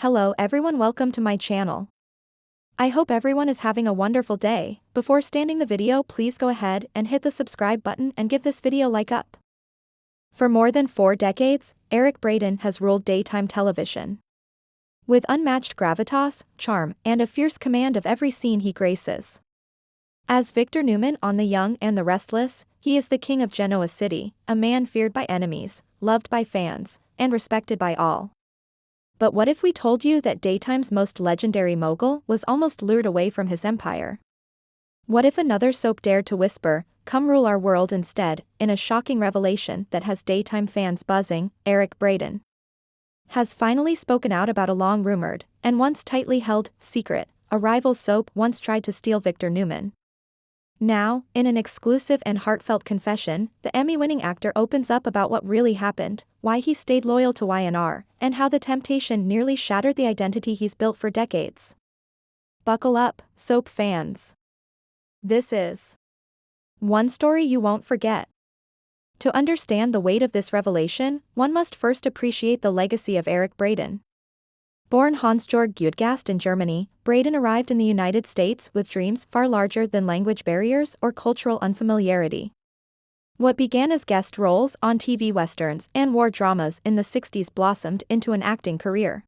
Hello everyone, welcome to my channel. I hope everyone is having a wonderful day. Before starting the video, please go ahead and hit the subscribe button and give this video a like up. For more than 4 decades, Eric Braeden has ruled daytime television. With unmatched gravitas, charm, and a fierce command of every scene he graces. As Victor Newman on The Young and the Restless, he is the king of Genoa City, a man feared by enemies, loved by fans, and respected by all. But what if we told you that daytime's most legendary mogul was almost lured away from his empire? What if another soap dared to whisper, "Come rule our world instead," in a shocking revelation that has daytime fans buzzing? Eric Braeden has finally spoken out about a long-rumored, and once tightly held, secret. A rival soap once tried to steal Victor Newman. Now, in an exclusive and heartfelt confession, the Emmy-winning actor opens up about what really happened, why he stayed loyal to YNR, and how the temptation nearly shattered the identity he's built for decades. Buckle up, soap fans. This is one story you won't forget. To understand the weight of this revelation, one must first appreciate the legacy of Eric Braeden. Born Hans-Georg Gutgast in Germany, Braeden arrived in the United States with dreams far larger than language barriers or cultural unfamiliarity. What began as guest roles on TV westerns and war dramas in the 60s blossomed into an acting career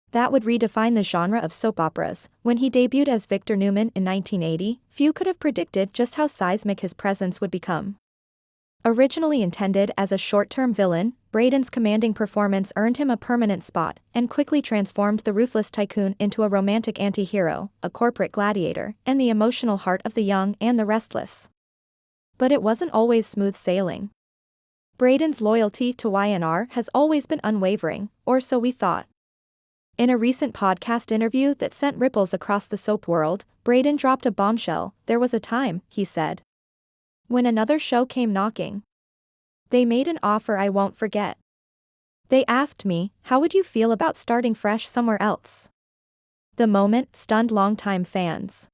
that would redefine the genre of soap operas. When he debuted as Victor Newman in 1980, few could have predicted just how seismic his presence would become. Originally intended as a short-term villain, Braeden's commanding performance earned him a permanent spot and quickly transformed the ruthless tycoon into a romantic anti-hero, a corporate gladiator, and the emotional heart of The Young and the Restless. But it wasn't always smooth sailing. Braeden's loyalty to YNR has always been unwavering, or so we thought. In a recent podcast interview that sent ripples across the soap world, Braeden dropped a bombshell. "There was a time," he said, "when another show came knocking. They made an offer I won't forget. They asked me, 'How would you feel about starting fresh somewhere else?' The moment stunned longtime fans.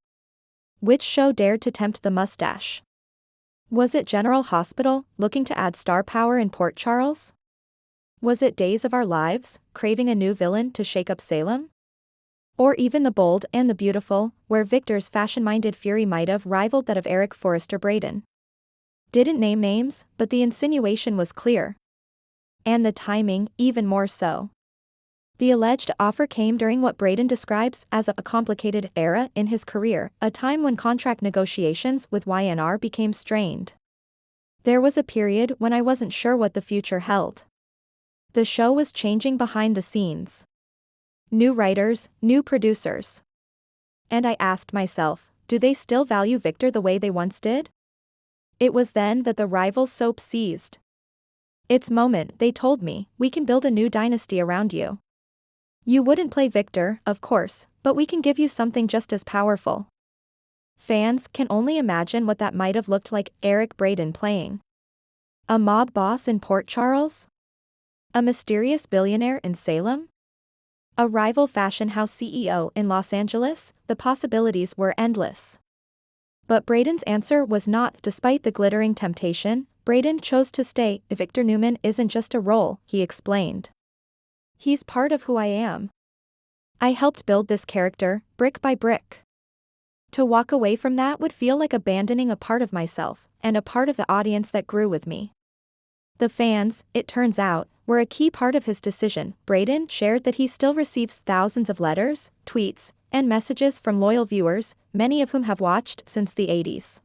Which show dared to tempt the mustache? Was it General Hospital, looking to add star power in Port Charles? Was it Days of Our Lives, craving a new villain to shake up Salem? Or even The Bold and the Beautiful, where Victor's fashion-minded fury might have rivaled that of Eric Forrester Braeden? Didn't name names, but the insinuation was clear. And the timing, even more so. The alleged offer came during what Braeden describes as a complicated era in his career, a time when contract negotiations with YNR became strained. There was a period when I wasn't sure what the future held. The show was changing behind the scenes. New writers, new producers. And I asked myself, do they still value Victor the way they once did? It was then that the rival soap seized its moment. They told me, "We can build a new dynasty around you. You wouldn't play Victor, of course, but we can give you something just as powerful." Fans can only imagine what that might have looked like. Eric Braeden playing a mob boss in Port Charles? A mysterious billionaire in Salem? A rival fashion house CEO in Los Angeles? The possibilities were endless. But Braeden's answer was not. Despite the glittering temptation, Braeden chose to stay. "Victor Newman isn't just a role," he explained. "He's part of who I am. I helped build this character, brick by brick. To walk away from that would feel like abandoning a part of myself, and a part of the audience that grew with me." The fans, it turns out, were a key part of his decision. Braeden shared that he still receives thousands of letters, tweets, and messages from loyal viewers, many of whom have watched since the 80s.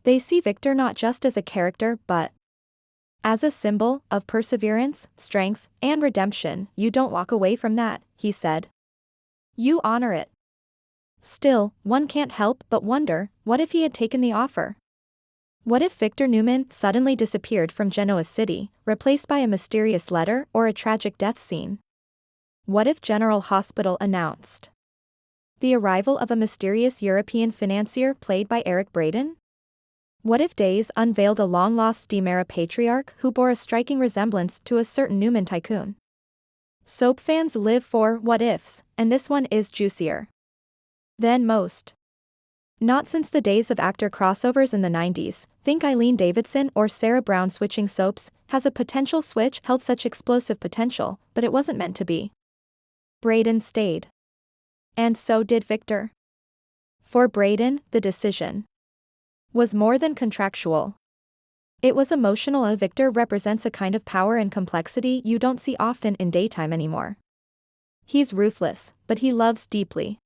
They see Victor not just as a character but as a symbol of perseverance, strength, and redemption. "You don't walk away from that," he said. "You honor it." Still, one can't help but wonder, what if he had taken the offer? What if Victor Newman suddenly disappeared from Genoa City, replaced by a mysterious letter or a tragic death scene? What if General Hospital announced the arrival of a mysterious European financier played by Eric Braeden? What if Days unveiled a long-lost Demera patriarch who bore a striking resemblance to a certain Newman tycoon? Soap fans live for what-ifs, and this one is juicier than most. Not since the days of actor crossovers in the 90s, think Eileen Davidson or Sarah Brown switching soaps, has a potential switch held such explosive potential, but it wasn't meant to be. Braeden stayed. And so did Victor. For Braeden, the decision was more than contractual. It was emotional. Victor represents a kind of power and complexity you don't see often in daytime anymore. He's ruthless, but he loves deeply.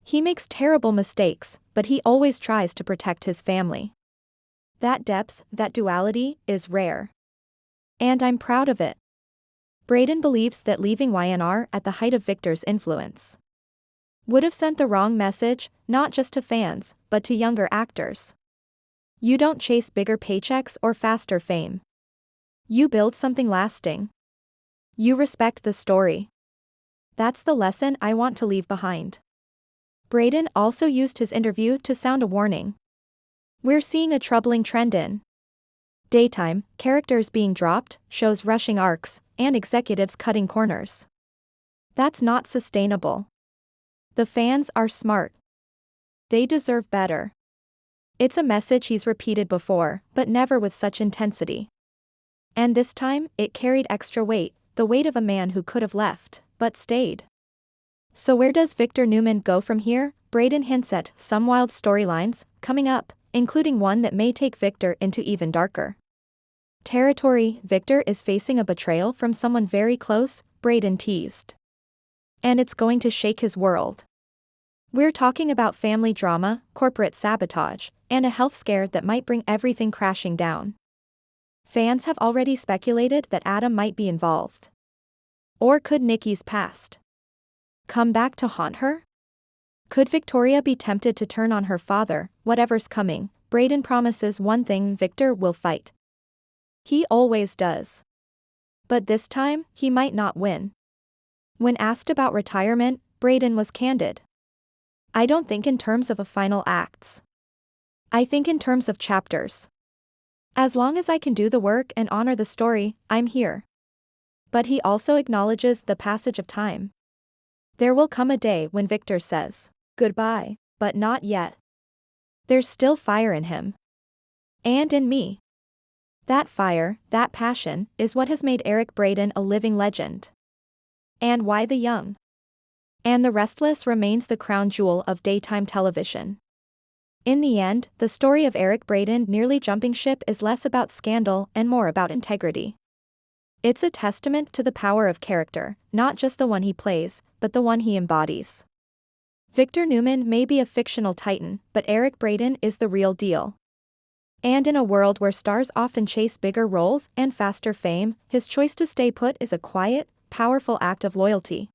He makes terrible mistakes, but he always tries to protect his family. That depth, that duality, is rare. And I'm proud of it. Braeden believes that leaving YNR at the height of Victor's influence would have sent the wrong message, not just to fans, but to younger actors. You don't chase bigger paychecks or faster fame. You build something lasting. You respect the story. That's the lesson I want to leave behind. Braeden also used his interview to sound a warning. We're seeing a troubling trend in daytime, characters being dropped, shows rushing arcs, and executives cutting corners. That's not sustainable. The fans are smart. They deserve better. It's a message he's repeated before, but never with such intensity. And this time, it carried extra weight, the weight of a man who could have left, but stayed. So where does Victor Newman go from here? Braeden hints at some wild storylines coming up, including one that may take Victor into even darker territory. Victor is facing a betrayal from someone very close, Braeden teased. And it's going to shake his world. We're talking about family drama, corporate sabotage, and a health scare that might bring everything crashing down. Fans have already speculated that Adam might be involved. Or could Nikki's past come back to haunt her? Could Victoria be tempted to turn on her father? Whatever's coming, Braeden promises one thing: Victor will fight. He always does. But this time, he might not win. When asked about retirement, Braeden was candid. I don't think in terms of a final acts. I think in terms of chapters. As long as I can do the work and honor the story, I'm here. But he also acknowledges the passage of time. There will come a day when Victor says goodbye, but not yet. There's still fire in him. And in me. That fire, that passion, is what has made Eric Braeden a living legend. And why the young and the restless remains the crown jewel of daytime television. In the end, the story of Eric Braeden nearly jumping ship is less about scandal and more about integrity. It's a testament to the power of character, not just the one he plays, but the one he embodies. Victor Newman may be a fictional titan, but Eric Braeden is the real deal. And in a world where stars often chase bigger roles and faster fame, his choice to stay put is a quiet, powerful act of loyalty.